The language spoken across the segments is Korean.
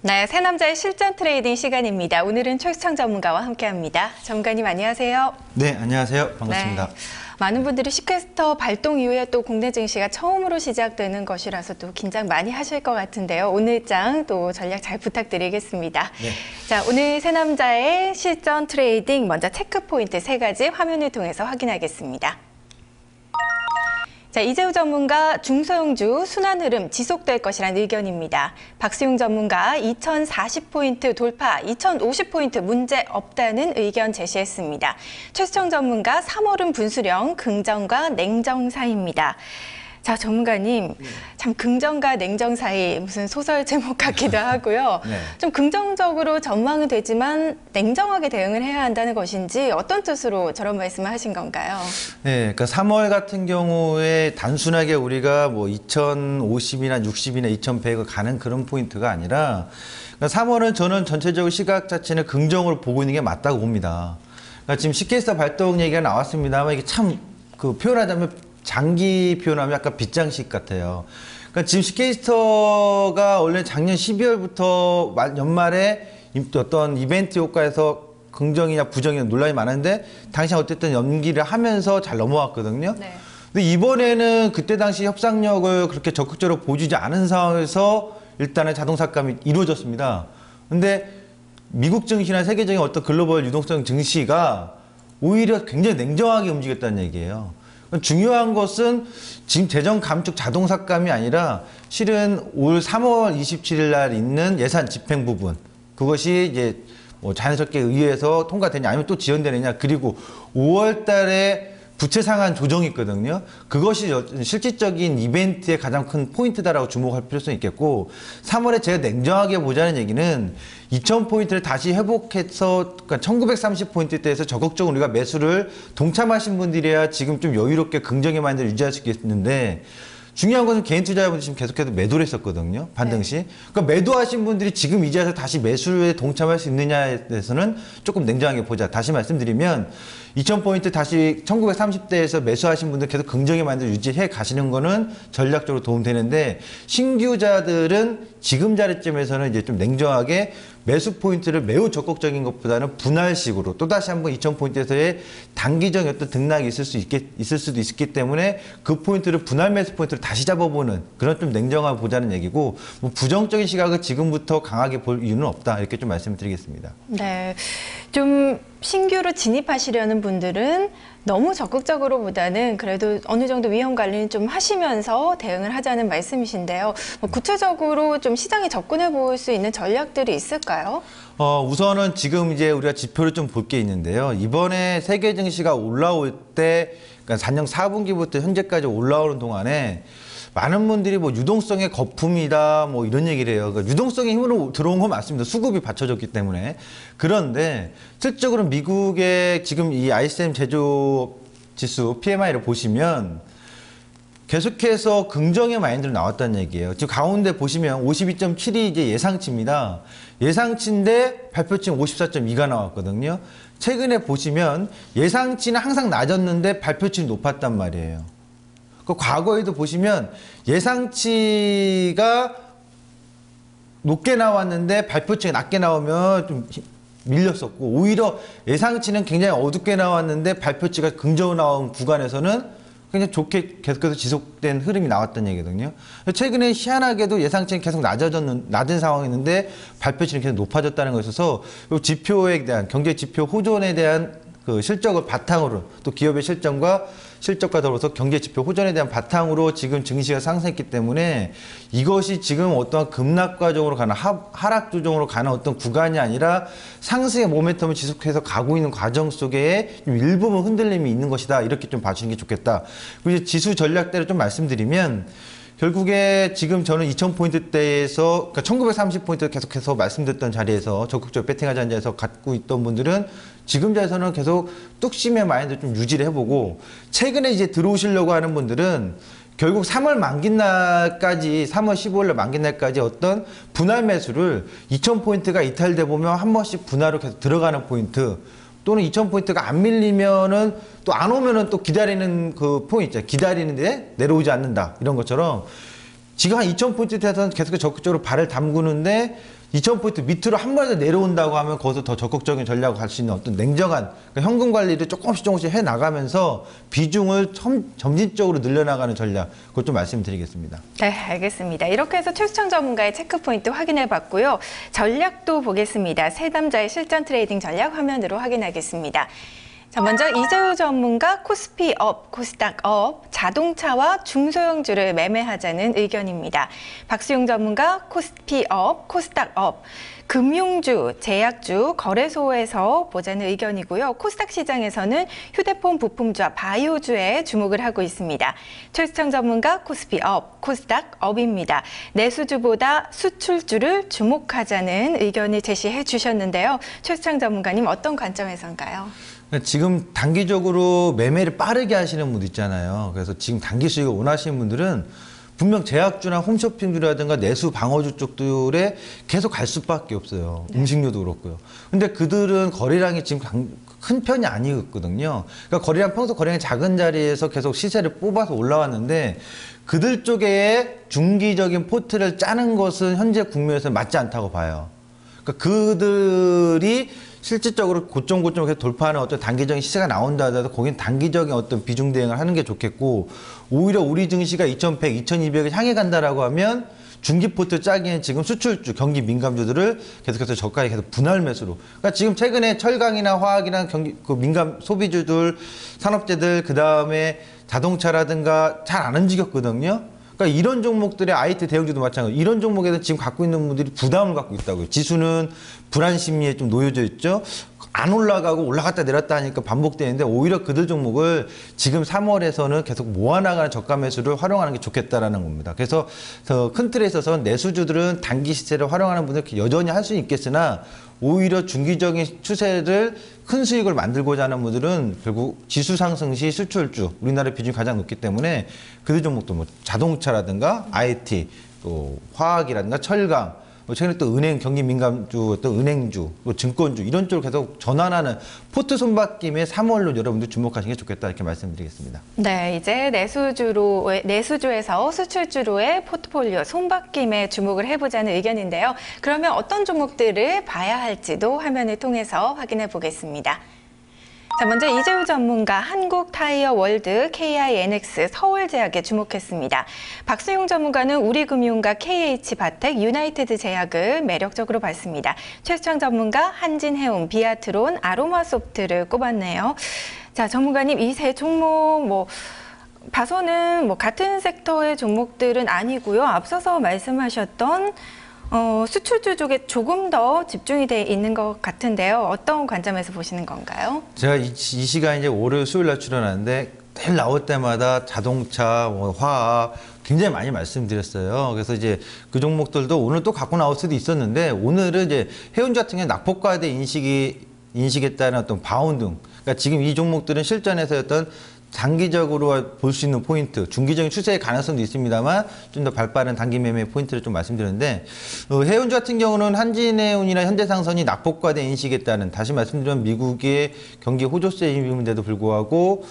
네, 새 남자의 실전 트레이딩 시간입니다. 오늘은 최수창 전문가와 함께합니다. 전문가님 안녕하세요. 네, 안녕하세요. 반갑습니다. 네, 많은 분들이 시퀘스터 발동 이후에 또 국내 증시가 처음으로 시작되는 것이라서 또 긴장 많이 하실 것 같은데요. 오늘 장 또 전략 잘 부탁드리겠습니다. 네. 자, 오늘 새 남자의 실전 트레이딩 먼저 체크 포인트 3가지 화면을 통해서 확인하겠습니다. 자, 이재우 전문가 중소형주 순환 흐름 지속될 것이란 의견입니다. 박수용 전문가 2040포인트 돌파, 2050포인트 문제 없다는 의견 제시했습니다. 최수청 전문가 3월은 분수령, 긍정과 냉정 사이입니다. 자, 전문가님, 참 긍정과 냉정 사이 무슨 소설 제목 같기도 하고요. 네. 좀 긍정적으로 전망은 되지만 냉정하게 대응을 해야 한다는 것인지 어떤 뜻으로 저런 말씀을 하신 건가요? 네, 그러니까 3월 같은 경우에 단순하게 우리가 뭐 2050이나 60이나 2100을 가는 그런 포인트가 아니라 그러니까 3월은 저는 전체적으로 시각 자체는 긍정으로 보고 있는 게 맞다고 봅니다. 그러니까 지금 시퀘스터 발동 얘기가 나왔습니다만 이게 참 그 표현하자면 장기 표현하면 약간 빗장식 같아요. 그러니까 지금 시퀘스터가 원래 작년 12월부터 연말에 어떤 이벤트 효과에서 긍정이냐 부정이냐 논란이 많은데 당시 어쨌든 연기를 하면서 잘 넘어왔거든요. 네. 근데 이번에는 그때 당시 협상력을 그렇게 적극적으로 보여주지 않은 상황에서 일단은 자동삭감이 이루어졌습니다. 근데 미국 증시나 세계적인 어떤 글로벌 유동성 증시가 오히려 굉장히 냉정하게 움직였다는 얘기예요. 중요한 것은 지금 재정 감축 자동 삭감이 아니라 실은 올 3월 27일 날 있는 예산 집행 부분, 그것이 이제 뭐 자연스럽게 의회에서 통과되냐 아니면 또 지연되느냐, 그리고 5월 달에 부채 상한 조정이 있거든요. 그것이 실질적인 이벤트의 가장 큰 포인트다라고 주목할 필요성이 있겠고, 3월에 제가 냉정하게 보자는 얘기는 2000포인트를 다시 회복해서, 그러니까 1930포인트대에서 적극적으로 우리가 매수를 동참하신 분들이야 지금 좀 여유롭게 긍정의 마인드를 유지할 수 있겠는데, 중요한 것은 개인 투자자분들이 지금 계속해서 매도를 했었거든요. 반등시. 네. 그러니까 매도하신 분들이 지금 이 자리에서 다시 매수에 동참할 수 있느냐에 대해서는 조금 냉정하게 보자. 다시 말씀드리면 2000포인트 다시 1930대에서 매수하신 분들 계속 긍정의 마인드를 유지해 가시는 거는 전략적으로 도움되는데, 신규자들은 지금 자리점에서는 이제 좀 냉정하게 매수 포인트를 매우 적극적인 것보다는 분할식으로 또다시 한번 2000포인트에서의 단기적인 어떤 등락이 있을 수도 있기 때문에 그 포인트를 분할 매수 포인트를 다시 잡아보는 그런 좀 냉정하게 보자는 얘기고, 뭐 부정적인 시각을 지금부터 강하게 볼 이유는 없다, 이렇게 좀 말씀드리겠습니다. 네, 좀 신규로 진입하시려는 분들은 너무 적극적으로보다는 그래도 어느 정도 위험 관리는 좀 하시면서 대응을 하자는 말씀이신데요. 뭐 구체적으로 좀 시장에 접근해 볼 수 있는 전략들이 있을까요? 우선은 지금 이제 우리가 지표를 좀 볼 게 있는데요. 이번에 세계 증시가 올라올 때, 그러니까 작년 4분기부터 현재까지 올라오는 동안에 많은 분들이 뭐 유동성의 거품이다 뭐 이런 얘기를 해요. 그러니까 유동성의 힘으로 들어온 건 맞습니다. 수급이 받쳐졌기 때문에. 그런데 실적으로 미국의 지금 이 ISM 제조업 지수 PMI를 보시면 계속해서 긍정의 마인드로 나왔다는 얘기예요. 지금 가운데 보시면 52.7이 이제 예상치입니다. 예상치인데 발표치는 54.2가 나왔거든요. 최근에 보시면 예상치는 항상 낮았는데 발표치는 높았단 말이에요. 과거에도 보시면 예상치가 높게 나왔는데 발표치가 낮게 나오면 좀 밀렸었고, 오히려 예상치는 굉장히 어둡게 나왔는데 발표치가 긍정으로 나온 구간에서는 굉장히 좋게 계속해서 지속된 흐름이 나왔던 얘기거든요. 최근에 희한하게도 예상치는 계속 낮은 상황이었는데 발표치는 계속 높아졌다는 것에 있어서 지표에 대한 경제 지표 호전에 대한 그 실적을 바탕으로, 또 기업의 실적과 더불어서 경제 지표 호전에 대한 바탕으로 지금 증시가 상승했기 때문에 이것이 지금 어떠한 급락 과정으로 가는 하락 조정으로 가는 어떤 구간이 아니라 상승의 모멘텀을 지속해서 가고 있는 과정 속에 좀 일부분 흔들림이 있는 것이다, 이렇게 좀 봐주시는 게 좋겠다. 그리고 이제 지수 전략대로 좀 말씀드리면, 결국에 지금 저는 2000포인트대에서, 그러니까 1930포인트 계속해서 말씀드렸던 자리에서 적극적으로 배팅하자는 자리에서 갖고 있던 분들은 지금 자리에서는 계속 뚝심의 마인드 좀 유지를 해보고, 최근에 이제 들어오시려고 하는 분들은 결국 3월 만기 날까지, 3월 15일 날 만기 날까지 어떤 분할 매수를 2000포인트가 이탈돼 보면 한 번씩 분할로 계속 들어가는 포인트, 또는 2000포인트가 안 밀리면은 또 안 오면은 또 기다리는 그 포인트 있잖아요. 기다리는데 내려오지 않는다, 이런 것처럼 지금 한 2000포인트에서는 계속 적극적으로 발을 담그는데 2,000포인트 밑으로 한 번에 내려온다고 하면 거기서 더 적극적인 전략을 갈 수 있는 어떤 냉정한 그러니까 현금 관리를 조금씩 해 나가면서 비중을 점진적으로 늘려나가는 전략 그것 좀 말씀드리겠습니다. 네, 알겠습니다. 이렇게 해서 최수청 전문가의 체크포인트 확인해 봤고요. 전략도 보겠습니다. 세 남자의 실전 트레이딩 전략 화면으로 확인하겠습니다. 자, 먼저 이재우 전문가 코스피 업, 코스닥 업, 자동차와 중소형주를 매매하자는 의견입니다. 박수용 전문가 코스피 업, 코스닥 업, 금융주, 제약주, 거래소에서 보자는 의견이고요. 코스닥 시장에서는 휴대폰 부품주와 바이오주에 주목을 하고 있습니다. 최수청 전문가 코스피 업, 코스닥 업입니다. 내수주보다 수출주를 주목하자는 의견을 제시해 주셨는데요. 최수청 전문가님 어떤 관점에서인가요? 지금 단기적으로 매매를 빠르게 하시는 분들 있잖아요. 그래서 지금 단기 수익을 원하시는 분들은 분명 제약주나 홈쇼핑주라든가 내수 방어주 쪽들에 계속 갈 수밖에 없어요. 음식료도 그렇고요. 근데 그들은 거래량이 지금 큰 편이 아니거든요. 그러니까 거래량 평소 거래량이 작은 자리에서 계속 시세를 뽑아서 올라왔는데 그들 쪽에 중기적인 포트를 짜는 것은 현재 국면에서 맞지 않다고 봐요. 그러니까 그들이 실질적으로 고점 계속 돌파하는 어떤 단기적인 시세가 나온다 하더라도 거긴 단기적인 어떤 비중 대응을 하는 게 좋겠고 오히려 우리 증시가 2100, 2200을 향해 간다라고 하면 중기 포트 짜기엔 지금 수출주, 경기 민감주들을 계속해서 저가에 계속 분할 매수로. 그러니까 지금 최근에 철강이나 화학이나 그 민감 소비주들, 산업재들, 그 다음에 자동차라든가 잘 안 움직였거든요. 그러니까 이런 종목들의 IT 대형주도 마찬가지로 이런 종목에서 지금 갖고 있는 분들이 부담을 갖고 있다고요. 지수는 불안 심리에 좀 놓여져 있죠. 안 올라가고 올라갔다 내렸다 하니까 반복되는데 오히려 그들 종목을 지금 3월에서는 계속 모아나가는 저가 매수를 활용하는 게 좋겠다라는 겁니다. 그래서 더 큰 틀에 있어서는 내수주들은 단기 시세를 활용하는 분들 여전히 할 수는 있겠으나 오히려 중기적인 추세를 큰 수익을 만들고자 하는 분들은 결국 지수 상승 시 수출주 우리나라 비중이 가장 높기 때문에 그들 종목도 뭐 자동차라든가 IT 또 화학이라든가 철강 최근에 또 은행, 경기 민감주, 또 은행주, 또 증권주 이런 쪽으로 계속 전환하는 포트 손바뀜의 3월로 여러분들 주목하시는 게 좋겠다 이렇게 말씀드리겠습니다. 네, 이제 내수주에서 수출주로의 포트폴리오 손바뀜에 주목을 해보자는 의견인데요. 그러면 어떤 종목들을 봐야 할지도 화면을 통해서 확인해 보겠습니다. 자, 먼저 이재우 전문가 한국타이어월드, KINX, 서울제약에 주목했습니다. 박수용 전문가는 우리금융가 KH바텍, 유나이티드제약을 매력적으로 봤습니다. 최수청 전문가 한진해운, 비아트론, 아로마소프트를 꼽았네요. 자, 전문가님 이 세 종목 봐서는 같은 섹터의 종목들은 아니고요. 앞서서 말씀하셨던 수출주 쪽에 조금 더 집중이 돼 있는 것 같은데요. 어떤 관점에서 보시는 건가요? 제가 이 시간 이제 월요일 수요일 날 출연하는데 늘 나올 때마다 자동차, 화학 굉장히 많이 말씀드렸어요. 그래서 이제 그 종목들도 오늘 또 갖고 나올 수도 있었는데 오늘은 이제 해운주 같은 경우는 낙폭과대 인식했다는 어떤 바운딩. 그러니까 지금 이 종목들은 실전에서 어떤 단기적으로 볼 수 있는 포인트, 중기적인 추세의 가능성도 있습니다만 좀 더 발빠른 단기 매매 포인트를 좀 말씀드렸는데 해운주 같은 경우는 한진해운이나 현대상선이 낙폭과대 인식했다는 다시 말씀드리면 미국의 경기 호조세임인데도 불구하고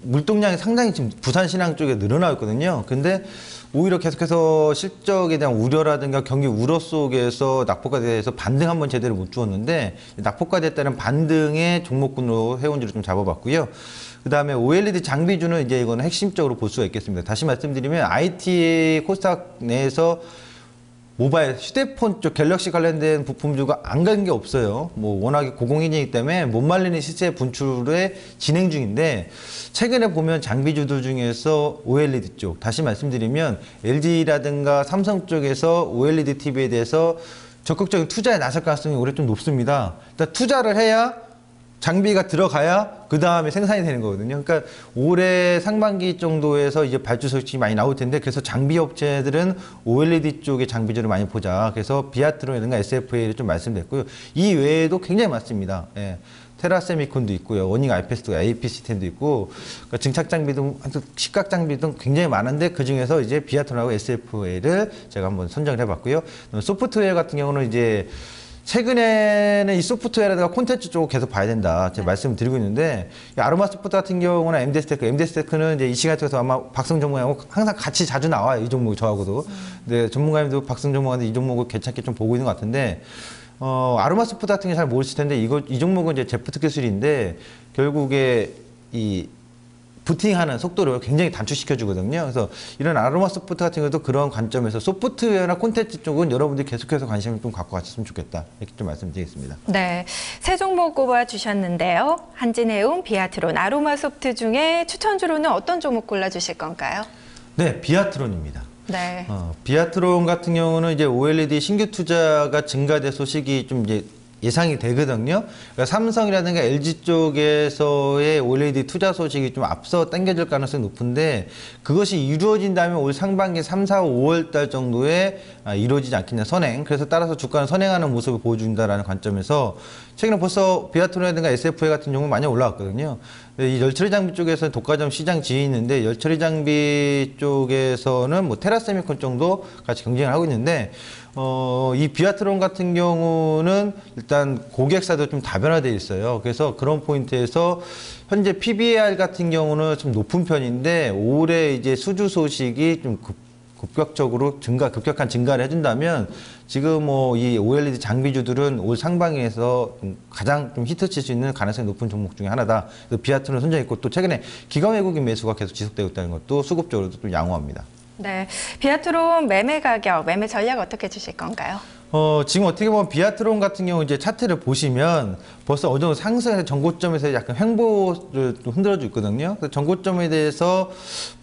물동량이 상당히 지금 부산신항 쪽에 늘어나고 있거든요. 근데 오히려 계속해서 실적에 대한 우려라든가 경기 우려 속에서 낙폭과대에서 반등 한번 제대로 못 주었는데 낙폭과대에 따른 반등의 종목군으로 해운주를 좀 잡아봤고요. 그 다음에 OLED 장비주는 이제 이거는 핵심적으로 볼 수가 있겠습니다. 다시 말씀드리면 IT 코스닥 내에서 모바일, 휴대폰 쪽 갤럭시 관련된 부품주가 안 간 게 없어요. 뭐 워낙에 고공인이기 때문에 못 말리는 시세 분출에 진행 중인데 최근에 보면 장비주들 중에서 OLED 쪽, 다시 말씀드리면 LG라든가 삼성 쪽에서 OLED TV에 대해서 적극적인 투자에 나설 가능성이 올해 좀 높습니다. 일단 투자를 해야 장비가 들어가야 그 다음에 생산이 되는 거거든요. 그러니까 올해 상반기 정도에서 이제 발주 소식이 많이 나올 텐데 그래서 장비 업체들은 OLED 쪽의 장비주를 많이 보자. 그래서 비아트론이라든가 SFA를 좀 말씀드렸고요. 이 외에도 굉장히 많습니다. 예. 테라세미콘도 있고요. 워닝 IPS도 AP 시스템도 있고 그러니까 증착 장비도 시각 장비도 굉장히 많은데 그 중에서 이제 비아트론하고 SFA를 제가 한번 선정을 해봤고요. 소프트웨어 같은 경우는 이제 최근에는 이 소프트웨어라든가 콘텐츠 쪽을 계속 봐야 된다. 제가 말씀을 드리고 있는데, 이 아로마 소프트 같은 경우는 MD스테크는 이제 이 시간에 통해서 아마 박성 전문가하고 항상 같이 자주 나와요. 이 종목이 저하고도. 근데 전문가님도 박성 전문가한테 이 종목을 괜찮게 좀 보고 있는 것 같은데, 아로마 소프트 같은 게 잘 모르실 텐데, 이 종목은 이제 제프트 기술인데, 결국에 이 부팅하는 속도를 굉장히 단축시켜 주거든요. 그래서 이런 아로마 소프트 같은 것도 그런 관점에서 소프트웨어나 콘텐츠 쪽은 여러분들이 계속해서 관심을 좀 갖고 가셨으면 좋겠다. 이렇게 좀 말씀드리겠습니다. 네, 세 종목 꼽아주셨는데요. 한진해운, 비아트론, 아로마소프트 중에 추천주로는 어떤 종목 골라주실 건가요? 네, 비아트론입니다. 네. 비아트론 같은 경우는 이제 OLED 신규 투자가 증가될 소식이 좀 이제 예상이 되거든요. 그러니까 삼성이라든가 LG 쪽에서의 OLED 투자 소식이 좀 앞서 당겨질 가능성이 높은데, 그것이 이루어진다면 올 상반기 3, 4, 5월 달 정도에 이루어지지 않겠냐, 선행. 그래서 따라서 주가는 선행하는 모습을 보여준다라는 관점에서 최근에 벌써 비아트론이라든가 SFA 같은 경우는 많이 올라왔거든요. 이 열처리 장비 쪽에서는 독과점 시장 지위 있는데, 열처리 장비 쪽에서는 뭐 테라세미콘 정도 같이 경쟁을 하고 있는데, 이 비아트론 같은 경우는 일단 고객사도 좀 다변화되어 있어요. 그래서 그런 포인트에서 현재 PBR 같은 경우는 좀 높은 편인데, 올해 이제 수주 소식이 좀 급격한 증가를 해준다면, 지금 뭐 이 OLED 장비주들은 올 상반기에서 가장 좀 히트칠 수 있는 가능성이 높은 종목 중에 하나다. 그래서 비아트론 선정했고, 또 최근에 기관 외국인 매수가 계속 지속되고 있다는 것도 수급적으로도 좀 양호합니다. 네, 비아트론 매매 가격, 매매 전략 어떻게 주실 건가요? 지금 어떻게 보면 비아트론 같은 경우 이제 차트를 보시면 벌써 어느 정도 상승해서 전고점에서 약간 횡보를 좀 흔들어주고 있거든요. 그래서 전고점에 대해서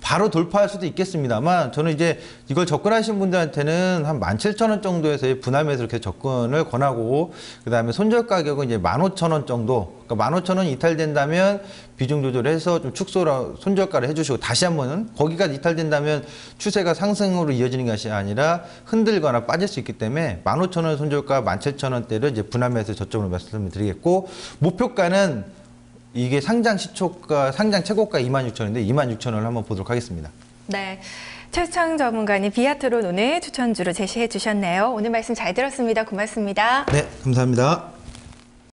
바로 돌파할 수도 있겠습니다만, 저는 이제 이걸 접근하신 분들한테는 한 17,000원 정도에서의 분할매수를 이렇게 접근을 권하고, 그 다음에 손절 가격은 이제 15,000원 정도, 그러니까 15,000원 이탈된다면 비중 조절해서 좀 축소라 손절가를 해주시고, 다시 한번은 거기까지 이탈된다면 추세가 상승으로 이어지는 것이 아니라 흔들거나 빠질 수 있기 때문에 15,000원 손절가 17,000원대를 이제 분할매수 저점으로 말씀을 드리겠고, 목표가는 이게 상장 시초가, 상장 최고가 26,000원인데 26,000원을 한번 보도록 하겠습니다. 네, 최수창 전문가님 비아트론 오늘 추천주로 제시해 주셨네요. 오늘 말씀 잘 들었습니다. 고맙습니다. 네, 감사합니다.